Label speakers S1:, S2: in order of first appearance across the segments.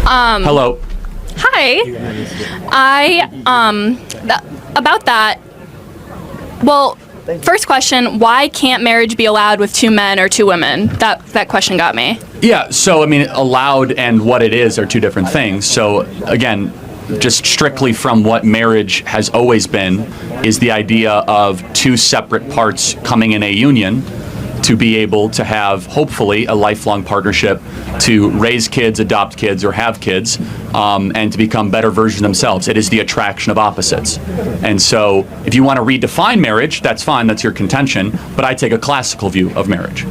S1: Hello.
S2: Hi. About that. Well, first question, why can't marriage be allowed with two men or two women? That question got me.
S1: Yeah, so I mean, allowed and what it is are two different things. So again, just strictly from what marriage has always been is the idea of two separate parts coming in a union to be able to have, hopefully, a lifelong partnership to raise kids, adopt kids, or have kids, and to become better versions of themselves. It is the attraction of opposites. And so if you want to redefine marriage, that's fine, that's your contention, but I take a classical view of marriage.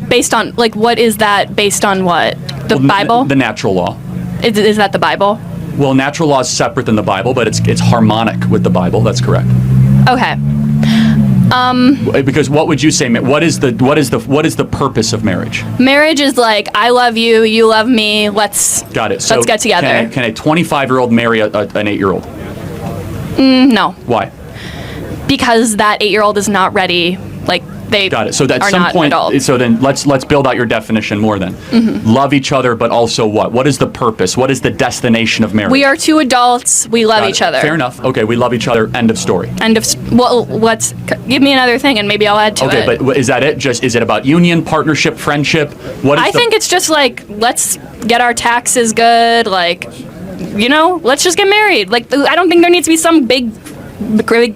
S2: Based on, like, what is that based on what? The Bible?
S1: The natural law.
S2: Is that the Bible?
S1: Well, natural law is separate than the Bible, but it's harmonic with the Bible, that's correct.
S2: Okay.
S1: Because what would you say? What is the purpose of marriage?
S2: Marriage is like, I love you, you love me. Let's
S1: Got it. So
S2: let's get together.
S1: Can a 25-year-old marry an 8-year-old?
S2: No,
S1: Why?
S2: because that 8-year-old is not ready. Like they
S1: Got it. So at
S2: are
S1: some
S2: not
S1: point,
S2: adults.
S1: so then let's build out your definition more. Then love each other, but also what? What is the purpose? What is the destination of marriage?
S2: We are two adults. We love
S1: Got
S2: each
S1: it.
S2: other.
S1: Fair enough. Okay, we love each other. End of story.
S2: Well, let's give me another thing, and maybe I'll add to it.
S1: Okay, but is that it? Just is it about union, partnership, friendship? What is
S2: I think it's just like, let's get our taxes good. Like, let's just get married. Like, I don't think there needs to be some big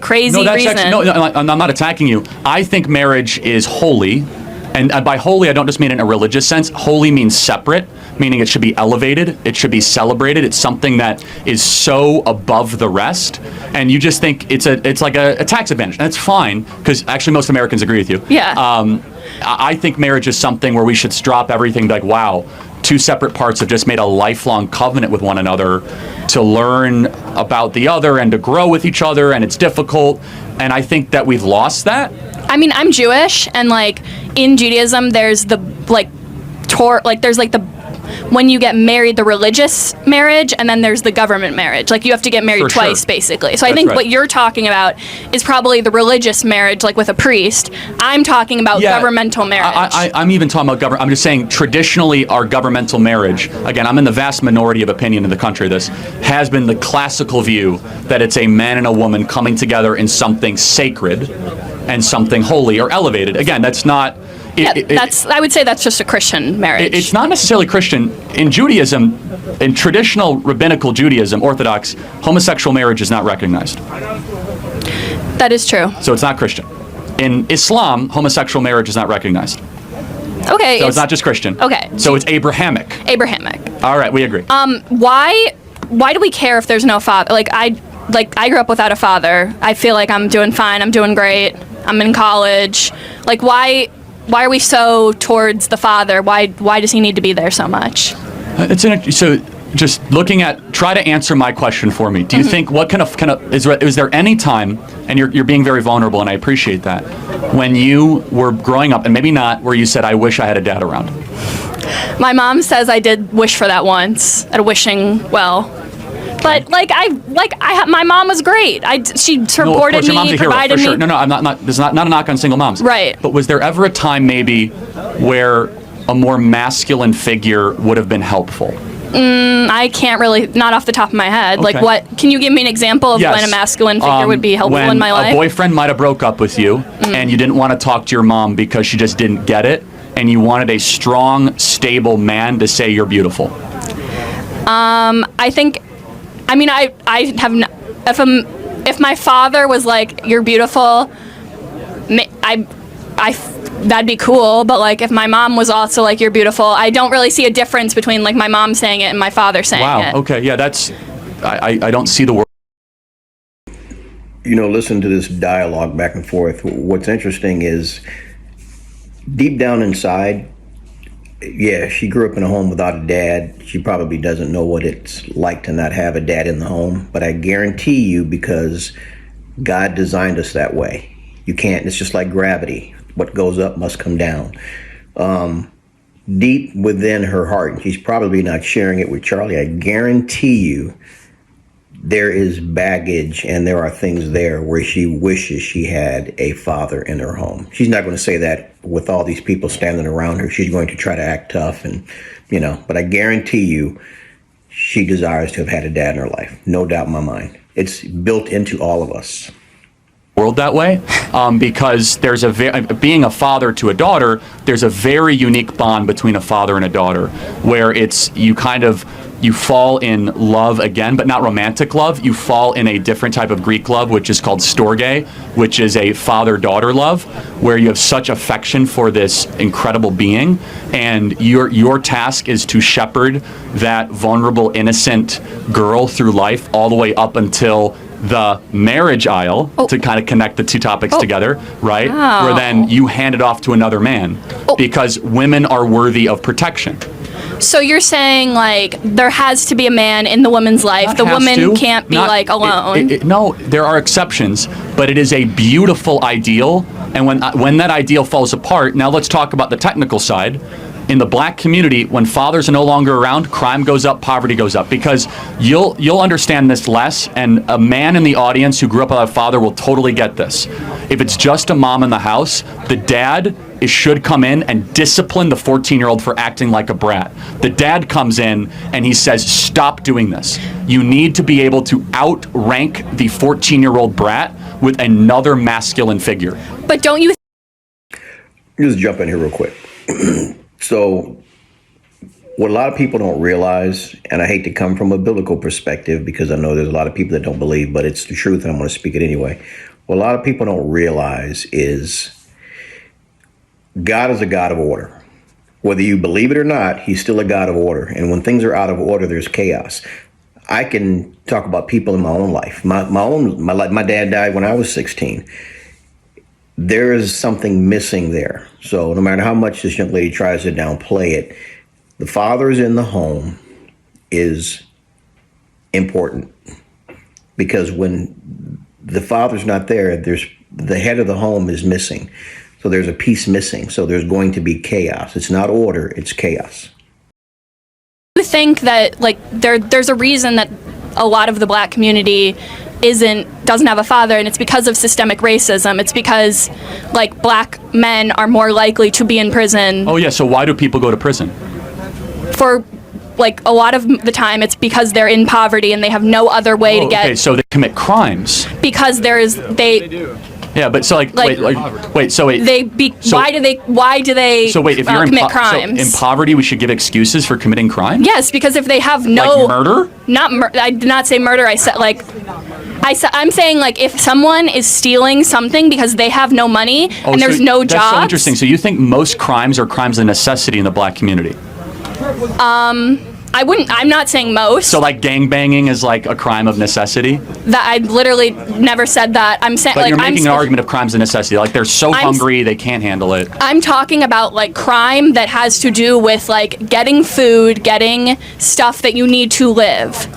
S2: crazy reason.
S1: I'm not attacking you. I think marriage is holy, and by holy I don't just mean in a religious sense. Holy means separate, meaning it should be elevated, it should be celebrated. It's something that is so above the rest, and you just think it's like a tax advantage. And that's fine, because actually most Americans agree with you.
S2: Yeah.
S1: I think marriage is something where we should drop everything, like, wow, two separate parts have just made a lifelong covenant with one another to learn about the other and to grow with each other, and it's difficult, and I think that we've lost that.
S2: I mean, I'm Jewish, and like in Judaism, there's the there's like the when you get married, the religious marriage, and then there's the government marriage. Like, you have to get married twice, basically. So I think what you're talking about is probably the religious marriage, like with a priest. I'm talking about governmental marriage.
S1: I'm even talking about government. I'm just saying, traditionally, our governmental marriage, again, I'm in the vast minority of opinion in the country, this has been the classical view that it's a man and a woman coming together in something sacred and something holy or elevated. Again, that's not...
S2: I would say that's just a Christian marriage.
S1: It's not necessarily Christian. In Judaism, in traditional rabbinical Judaism, Orthodox, homosexual marriage is not recognized.
S2: That is true.
S1: So it's not Christian. In Islam, homosexual marriage is not recognized.
S2: Okay.
S1: So it's not just Christian.
S2: Okay.
S1: So it's Abrahamic.
S2: Abrahamic.
S1: All right, we agree.
S2: Why do we care if there's no father? Like I grew up without a father. I feel like I'm doing fine. I'm doing great. I'm in college. Like, why are we so towards the father? Why does he need to be there so much?
S1: So just try to answer my question for me. Do you think, what kind of is there any time, and you're being very vulnerable, and I appreciate that, when you were growing up, and maybe not, where you said, I wish I had a dad around?
S2: My mom says I did wish for that once, at a wishing well. But my mom was great. She supported me, provided me.
S1: Sure. No, I'm not. This is not a knock on single moms.
S2: Right.
S1: But was there ever a time maybe where a more masculine figure would have been helpful?
S2: I can't really, not off the top of my head.
S1: Okay.
S2: Like, what? Can you give me an example of when a masculine figure would be helpful in my life?
S1: When a boyfriend might have broke up with you, and you didn't want to talk to your mom because she just didn't get it, and you wanted a strong, stable man to say you're beautiful.
S2: I think. I mean, I have. If my father was like, "You're beautiful," that'd be cool. But like, if my mom was also like, "You're beautiful," I don't really see a difference between like my mom saying it and my father saying it.
S1: Wow. Okay. Yeah. I don't see the word.
S3: Listen to this dialogue back and forth. What's interesting is, deep down inside, yeah, she grew up in a home without a dad. She probably doesn't know what it's like to not have a dad in the home. But I guarantee you, because God designed us that way, you can't, it's just like gravity. What goes up must come down. Deep within her heart, and she's probably not sharing it with Charlie, I guarantee you there is baggage and there are things there where she wishes she had a father in her home. She's not going to say that with all these people standing around her. She's going to try to act tough but I guarantee you she desires to have had a dad in her life. No doubt in my mind. It's built into all of us.
S1: World that way, because there's being a father to a daughter, there's a very unique bond between a father and a daughter, where it's you fall in love again, but not romantic love. You fall in a different type of Greek love, which is called storge, which is a father-daughter love, where you have such affection for this incredible being, and your task is to shepherd that vulnerable, innocent girl through life all the way up until the marriage aisle, to kind of connect the two topics together, right?
S2: Wow.
S1: Where then you hand it off to another man, because women are worthy of protection.
S2: So you're saying, like, there has to be a man in the woman's life.
S1: Not
S2: the
S1: has
S2: woman
S1: to.
S2: can't be,
S1: Not-
S2: like, alone.
S1: No, there are exceptions, but it is a beautiful ideal. And when that ideal falls apart, now let's talk about the technical side. In the black community, when fathers are no longer around, crime goes up, poverty goes up, because you'll understand this less, and a man in the audience who grew up without a father will totally get this. If it's just a mom in the house, the dad should come in and discipline the 14-year-old for acting like a brat. The dad comes in and he says, stop doing this. You need to be able to outrank the 14-year-old brat with another masculine figure.
S2: But don't you
S3: Just jump in here real quick. So what a lot of people don't realize, and I hate to come from a biblical perspective because I know there's a lot of people that don't believe, but it's the truth and I'm going to speak it anyway. What a lot of people don't realize is God is a God of order. Whether you believe it or not, he's still a God of order. And when things are out of order, there's chaos. I can talk about people in my own life. My dad died when I was 16. There is something missing there. So no matter how much this young lady tries to downplay it, the father's in the home is important, because when the father's not there, the head of the home is missing. So there's a piece missing. So there's going to be chaos. It's not order, it's chaos.
S2: think that, like, there's a reason that a lot of the black community doesn't have a father, and it's because of systemic racism. It's because, like, black men are more likely to be in prison.
S1: Oh yeah, so why do people go to prison?
S2: For, like, a lot of the time it's because they're in poverty and they have no other way to get.
S1: Okay, so they commit crimes.
S2: Because
S4: They do.
S1: Yeah, but so wait, so wait.
S2: Why do they
S1: So wait, if you're
S2: commit crimes?
S1: in poverty, we should give excuses for committing crime?
S2: Yes, because if they have no
S1: Like murder?
S2: I did not say murder. I'm saying, like, if someone is stealing something because they have no money and there's no jobs.
S1: That's so interesting. So you think most crimes are crimes of necessity in the black community?
S2: I'm not saying most.
S1: So like gangbanging is like a crime of necessity?
S2: That I literally never said that. I'm saying,
S1: But
S2: like,
S1: you're making an argument of crimes of necessity. Like they're so hungry they can't handle it.
S2: I'm talking about, like, crime that has to do with, like, getting food, getting stuff that you need to live.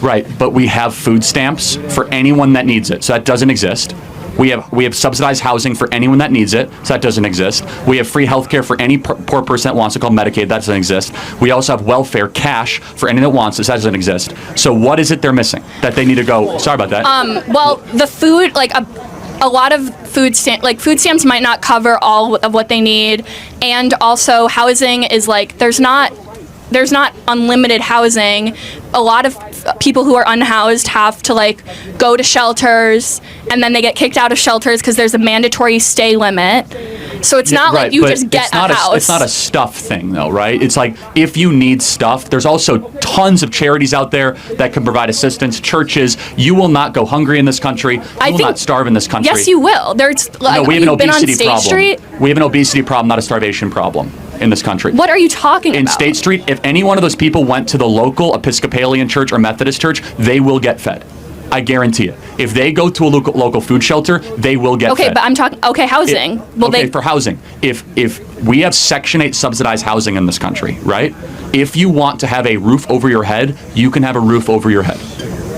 S1: Right, but we have food stamps for anyone that needs it. So that doesn't exist. We have subsidized housing for anyone that needs it, so that doesn't exist. We have free health care for any poor person that wants it, called Medicaid, that doesn't exist. We also have welfare, cash, for anyone that wants it, so that doesn't exist. So what is it they're missing that they need to go, sorry about that.
S2: Well, the food, like, a lot of food stamps might not cover all of what they need, and also housing is, like, there's not unlimited housing. A lot of people who are unhoused have to, like, go to shelters, and then they get kicked out of shelters because there's a mandatory stay limit. So it's not like you just get a house.
S1: It's not a stuff thing, though, right? It's like, if you need stuff, there's also tons of charities out there that can provide assistance, churches. You will not go hungry in this country. You will not starve in this country.
S2: Yes, you will. There's, like,
S1: no, we have an
S2: you've been on
S1: obesity
S2: State
S1: problem.
S2: Street?
S1: We have an obesity problem, not a starvation problem in this country.
S2: What are you talking
S1: In
S2: about?
S1: State Street, if any one of those people went to the local Episcopalian church or Methodist church, they will get fed. I guarantee it. If they go to a local food shelter, they will get fed.
S2: Okay, but I'm talking, housing.
S1: For housing. If we have Section 8 subsidized housing in this country, right? If you want to have a roof over your head, you can have a roof over your head.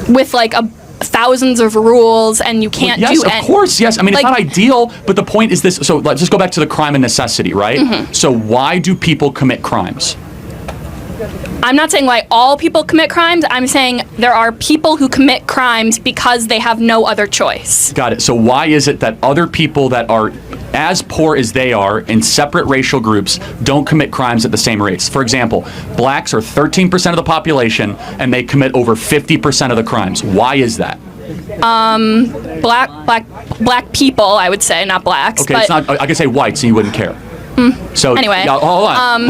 S2: With, like, thousands of rules, and you can't do
S1: Yes, of course, yes. I mean, it's not ideal, but the point is this. So let's just go back to the crime and necessity, right?
S2: Mm-hmm.
S1: So why do people commit crimes?
S2: I'm not saying why all people commit crimes. I'm saying there are people who commit crimes because they have no other choice.
S1: Got it. So why is it that other people that are as poor as they are in separate racial groups don't commit crimes at the same rates? For example, blacks are 13% of the population and they commit over 50% of the crimes. Why is that?
S2: Black people, I would say, not blacks.
S1: Okay,
S2: but
S1: it's not. I could say whites and you wouldn't care. So
S2: anyway,
S1: yeah, hold on.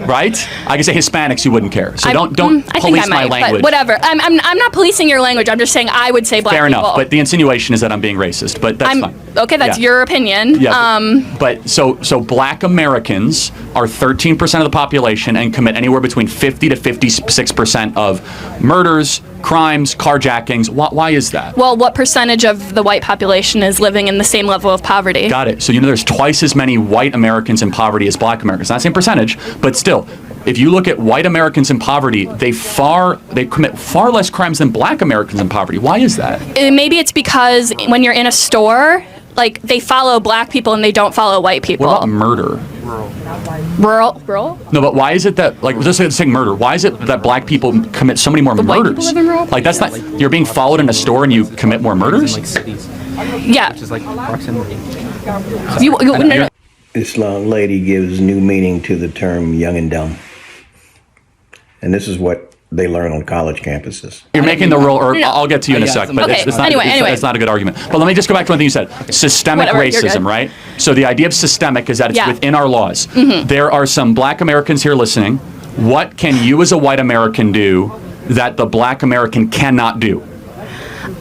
S1: Right? I can say Hispanics, you wouldn't care. So don't
S2: I
S1: police
S2: think I might,
S1: my language.
S2: But whatever. I'm not policing your language. I'm just saying I would say black
S1: Fair
S2: people.
S1: enough. But the insinuation is that I'm being racist. But that's fine.
S2: Okay, that's
S1: Yeah.
S2: your opinion.
S1: Yeah. But so black Americans are 13% of the population and commit anywhere between 50 to 56% of murders, crimes, carjackings. Why is that?
S2: Well, what percentage of the white population is living in the same level of poverty?
S1: Got it. So there's twice as many white Americans in poverty as black Americans. Not the same percentage, but still, if you look at white Americans in poverty, they commit far less crimes than black Americans in poverty. Why is that?
S2: Maybe it's because when you're in a store, like they follow black people and they don't follow white people.
S1: What about murder?
S2: Rural?
S1: No, but why is it that, like, just saying murder, why is it that black people commit so many more
S2: white
S1: murders?
S2: people live in rural
S1: Like, that's not, you're being followed in a store and you commit more murders?
S4: Like cities,
S2: Yeah.
S4: which is like proximity.
S2: No.
S3: This long lady gives new meaning to the term young and dumb. And this is what they learn on college campuses.
S1: You're making the rule, or I'll get to you in a sec, but
S2: Okay,
S1: it's not,
S2: anyway.
S1: it's not a good argument. But let me just go back to one thing you said. Systemic
S2: Whatever, you're
S1: racism,
S2: good.
S1: right? So the idea of systemic is that it's
S2: Yeah.
S1: within our laws. There are some black Americans here listening. What can you as a white American do that the black American cannot do?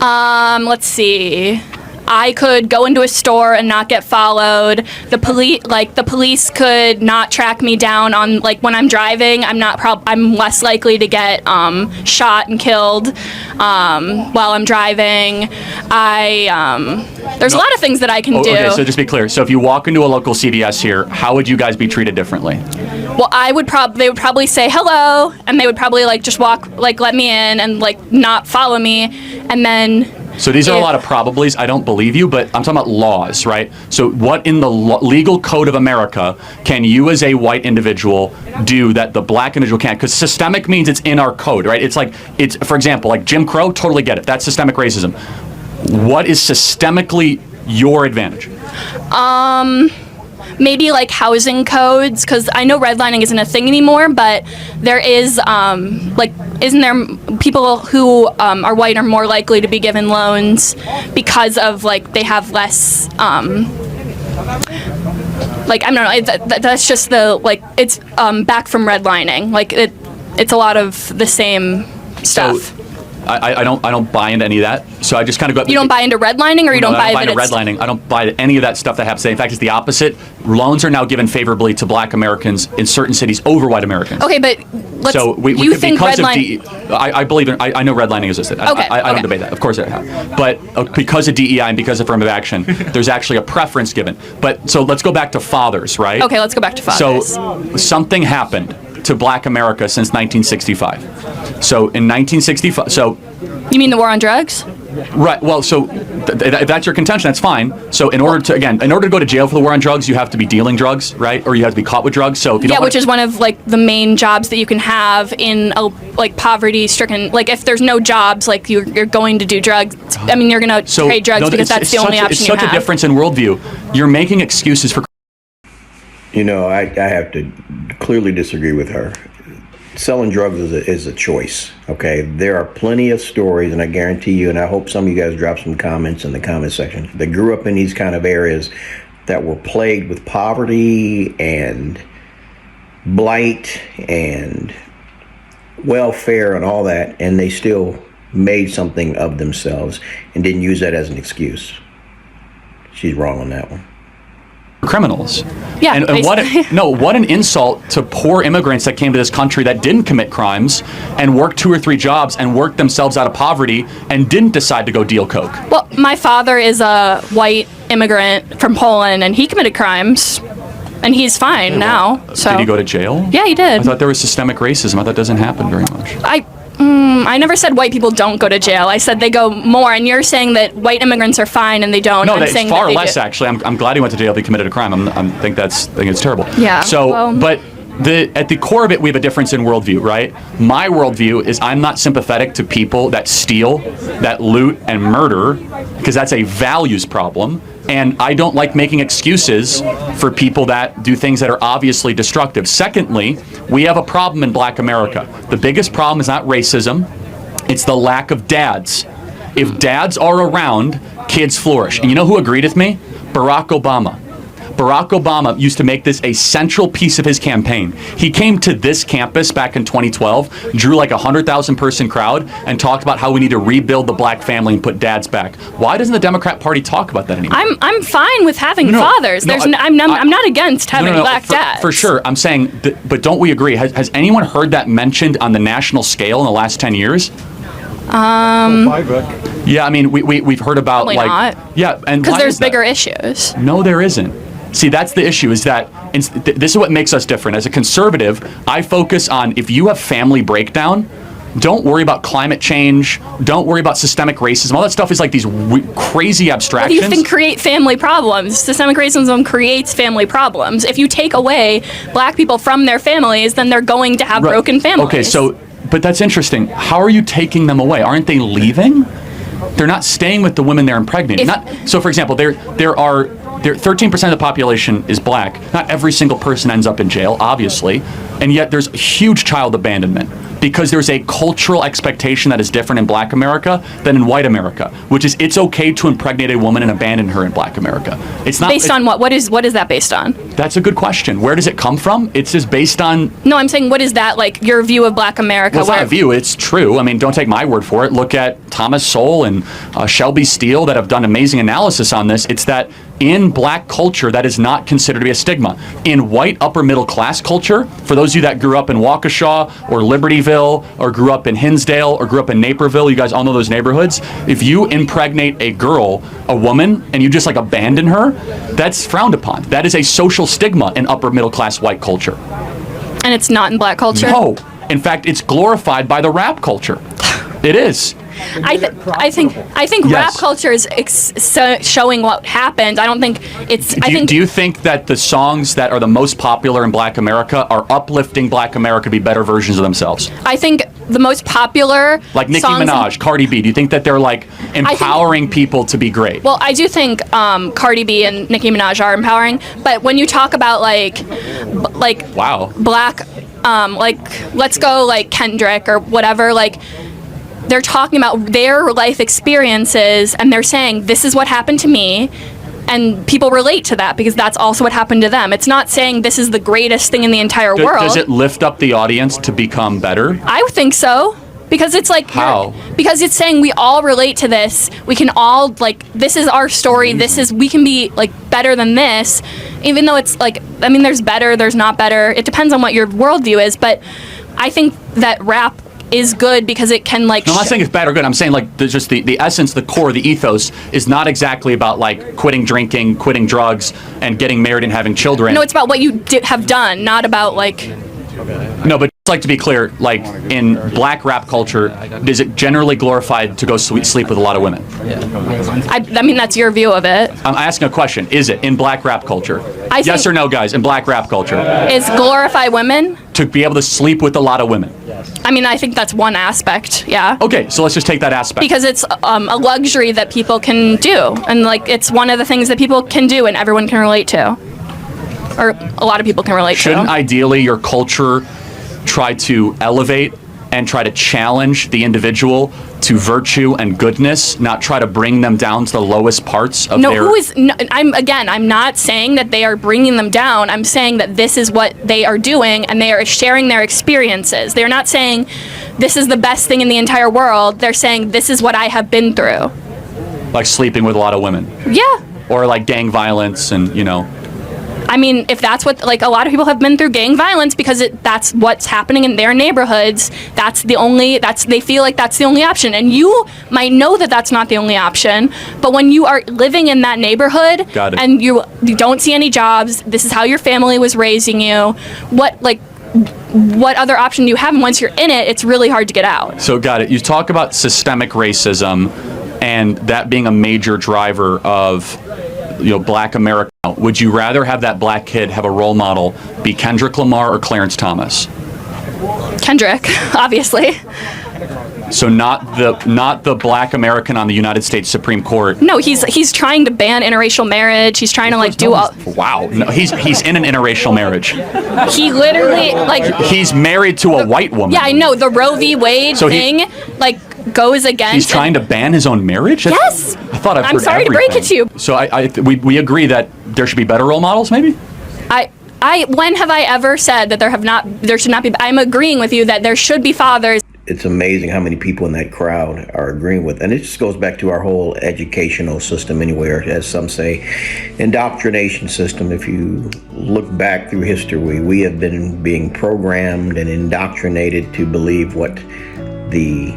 S2: Let's see. I could go into a store and not get followed. The police could not track me down on, like, when I'm driving. I'm less likely to get shot and killed while I'm driving. There's a lot of things that I can do.
S1: Okay, so just be clear. So if you walk into a local CVS here, how would you guys be treated differently?
S2: Well, they would probably say hello, and they would probably just walk, let me in and not follow me, and then.
S1: So these are a lot of probablys. I don't believe you, but I'm talking about laws, right? So what in the legal code of America can you as a white individual do that the black individual can't? Because systemic means it's in our code, right? It's for example, like Jim Crow, totally get it. That's systemic racism. What is systemically your advantage?
S2: Maybe housing codes, because I know redlining isn't a thing anymore, but there is isn't there people who are white are more likely to be given loans because of they have less I don't know, that's just it's back from redlining, it's a lot of the same stuff.
S1: So, I don't buy into any of that. So I just kind of go.
S2: You don't buy into redlining, or you don't buy
S1: into redlining. I don't buy any of that stuff that happens today. In fact, it's the opposite. Loans are now given favorably to black Americans in certain cities over white Americans.
S2: Okay, but you think redlining?
S1: I believe in. I know redlining existed.
S2: Okay,
S1: I don't debate that. Of course it has. But because of DEI and because of affirmative action, there's actually a preference given. But so let's go back to fathers, right?
S2: Okay, let's go back to fathers.
S1: So something happened to black America since 1965. So in 1965,
S2: You mean the war on drugs?
S1: Right. Well, so if that's your contention, that's fine. So in order to go to jail for the war on drugs, you have to be dealing drugs, right? Or you have to be caught with drugs. So if you don't
S2: which is one of the main jobs that you can have in a poverty-stricken. If there's no jobs, you're going to do drugs. I mean, you're going to trade drugs because that's the only option you have.
S1: It's such a difference in worldview. You're making excuses for.
S3: I have to clearly disagree with her. Selling drugs is a choice, okay? There are plenty of stories, and I guarantee you, and I hope some of you guys drop some comments in the comment section, that grew up in these kind of areas that were plagued with poverty and blight and welfare and all that, and they still made something of themselves and didn't use that as an excuse. She's wrong on that one.
S1: Criminals.
S2: Yeah,
S1: and what an insult to poor immigrants that came to this country that didn't commit crimes and worked 2 or 3 jobs and worked themselves out of poverty and didn't decide to go deal coke.
S2: Well, my father is a white immigrant from Poland, and he committed crimes, and he's fine now. So
S1: did he go to jail?
S2: Yeah, he did.
S1: I thought there was systemic racism. I thought that doesn't happen very much.
S2: I never said white people don't go to jail. I said they go more, and you're saying that white immigrants are fine and they don't.
S1: No,
S2: I'm
S1: it's
S2: saying
S1: far
S2: that
S1: less, actually. I'm glad he went to jail if he committed a crime. I think it's terrible.
S2: Yeah.
S1: So,
S2: well,
S1: but at the core of it, we have a difference in worldview, right? My worldview is I'm not sympathetic to people that steal, that loot, and murder, because that's a values problem. And I don't like making excuses for people that do things that are obviously destructive. Secondly, we have a problem in Black America. The biggest problem is not racism, it's the lack of dads. If dads are around, kids flourish. And you know who agreed with me? Barack Obama. Barack Obama used to make this a central piece of his campaign. He came to this campus back in 2012, drew like a 100,000 person crowd, and talked about how we need to rebuild the black family and put dads back. Why doesn't the Democrat Party talk about that anymore?
S2: I'm fine with having fathers. I'm not against having black dads.
S1: For sure. I'm saying, but don't we agree? Has anyone heard that mentioned on the national scale in the last 10 years? Yeah, I mean, we've heard about
S2: probably
S1: like
S2: not.
S1: Yeah, and
S2: because there's bigger issues.
S1: No, there isn't. See, that's the issue, is that this is what makes us different. As a conservative, I focus on, if you have family breakdown, don't worry about climate change, don't worry about systemic racism. All that stuff is like these crazy abstractions.
S2: What do you think create family problems? Systemic racism creates family problems. If you take away black people from their families, then they're going to have broken families.
S1: Okay, so, but that's interesting. How are you taking them away? Aren't they leaving? They're not staying with the women they're impregnating. So, for example, there 13% of the population is black. Not every single person ends up in jail, obviously, and yet there's huge child abandonment because there's a cultural expectation that is different in Black America than in white America, which is it's okay to impregnate a woman and abandon her in Black America. It's not
S2: based on what? What is that based on?
S1: That's a good question. Where does it come from? It's just based on.
S2: No, I'm saying, what is that, like, your view of Black America?
S1: Well, it's not a view. It's true. I mean, don't take my word for it. Look at Thomas Sowell and Shelby Steele that have done amazing analysis on this. It's that in black culture, that is not considered to be a stigma. In white upper middle class culture, for those of you that grew up in Waukesha or Libertyville or grew up in Hinsdale or grew up in Naperville, you guys all know those neighborhoods. If you impregnate a girl, a woman, and you just like abandon her, that's frowned upon. That is a social stigma in upper middle class white culture.
S2: And it's not in black culture?
S1: No. In fact, it's glorified by the rap culture. It is.
S2: I think
S1: Yes.
S2: rap culture is showing what happened. I don't think it's.
S1: Do you think that the songs that are the most popular in Black America are uplifting Black America to be better versions of themselves?
S2: I think the most popular,
S1: like Nicki Minaj, Cardi B. Do you think that they're like empowering people to be great?
S2: Well, I do think Cardi B and Nicki Minaj are empowering. But when you talk about like
S1: wow,
S2: black, like let's go like Kendrick or whatever, like. They're talking about their life experiences and they're saying, this is what happened to me, and people relate to that because that's also what happened to them. It's not saying this is the greatest thing in the entire world.
S1: Does it lift up the audience to become better?
S2: I would think so. Because it's like,
S1: how?
S2: Because it's saying we all relate to this. We can all, like, this is our story. We can be, like, better than this. Even though it's, like, I mean, there's better, there's not better. It depends on what your worldview is. But I think that rap is good because it can, like...
S1: No, I'm not saying it's bad or good. I'm saying, like, just the essence, the core, the ethos is not exactly about, like, quitting drinking, quitting drugs, and getting married and having children.
S2: No, it's about what you have done, not about, like...
S1: No, but just like to be clear, like in black rap culture, is it generally glorified to go sleep with a lot of women?
S2: I mean, that's your view of it.
S1: I'm asking a question. Is it in black rap culture? Yes or no, guys, in black rap culture?
S2: Is glorify women?
S1: To be able to sleep with a lot of women.
S2: I mean, I think that's one aspect, yeah.
S1: Okay, so let's just take that aspect.
S2: Because it's a luxury that people can do. And, like, it's one of the things that people can do and everyone can relate to. Or a lot of people can relate to.
S1: Shouldn't ideally your culture try to elevate and try to challenge the individual to virtue and goodness, not try to bring them down to the lowest parts of their...
S2: I'm not saying that they are bringing them down. I'm saying that this is what they are doing and they are sharing their experiences. They're not saying this is the best thing in the entire world. They're saying this is what I have been through.
S1: Like sleeping with a lot of women.
S2: Yeah.
S1: Or like gang violence and, you know...
S2: I mean, if that's what, like, a lot of people have been through gang violence because that's what's happening in their neighborhoods. They feel like that's the only option. And you might know that that's not the only option, but when you are living in that neighborhood and you don't see any jobs, this is how your family was raising you, what other option do you have? And once you're in it, it's really hard to get out.
S1: So got it. You talk about systemic racism and that being a major driver of, Black America Would you rather have that black kid have a role model be Kendrick Lamar or Clarence Thomas?
S2: Kendrick, obviously.
S1: So not the black American on the United States Supreme Court.
S2: No, he's trying to ban interracial marriage. He's trying to like do all.
S1: Wow, no, he's in an interracial marriage.
S2: He literally like.
S1: He's married to a white woman.
S2: Yeah, I know the Roe v. Wade thing like goes against.
S1: He's trying to ban his own marriage.
S2: Yes.
S1: I thought I've heard
S2: I'm sorry
S1: everything.
S2: to break it to you.
S1: So we agree that there should be better role models, maybe.
S2: When have I ever said that there should not be? I'm agreeing with you that there should be fathers.
S3: It's amazing how many people in that crowd are agreeing with, and it just goes back to our whole educational system anyway, or as some say, indoctrination system. If you look back through history, we have been being programmed and indoctrinated to believe what the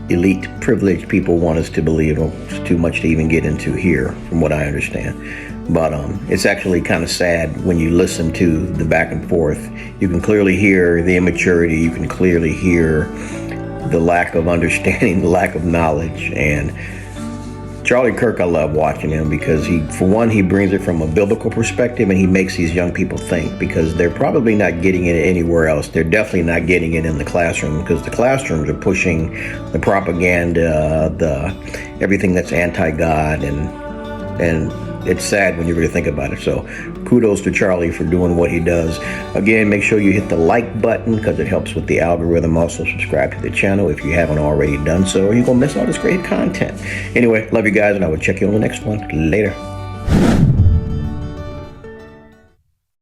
S3: elite privileged people want us to believe. It's too much to even get into here, from what I understand. But it's actually kind of sad when you listen to the back and forth. You can clearly hear the immaturity. You can clearly hear the lack of understanding, the lack of knowledge. And Charlie Kirk, I love watching him because he brings it from a biblical perspective, and he makes these young people think, because they're probably not getting it anywhere else. They're definitely not getting it in the classroom, because the classrooms are pushing the propaganda, everything that's anti-God, and it's sad when you really think about it. So kudos to Charlie for doing what he does. Again, make sure you hit the like button because it helps with the algorithm. Also subscribe to the channel if you haven't already done so, or you're going to miss all this great content. Anyway, love you guys, and I will check you on the next one. Later.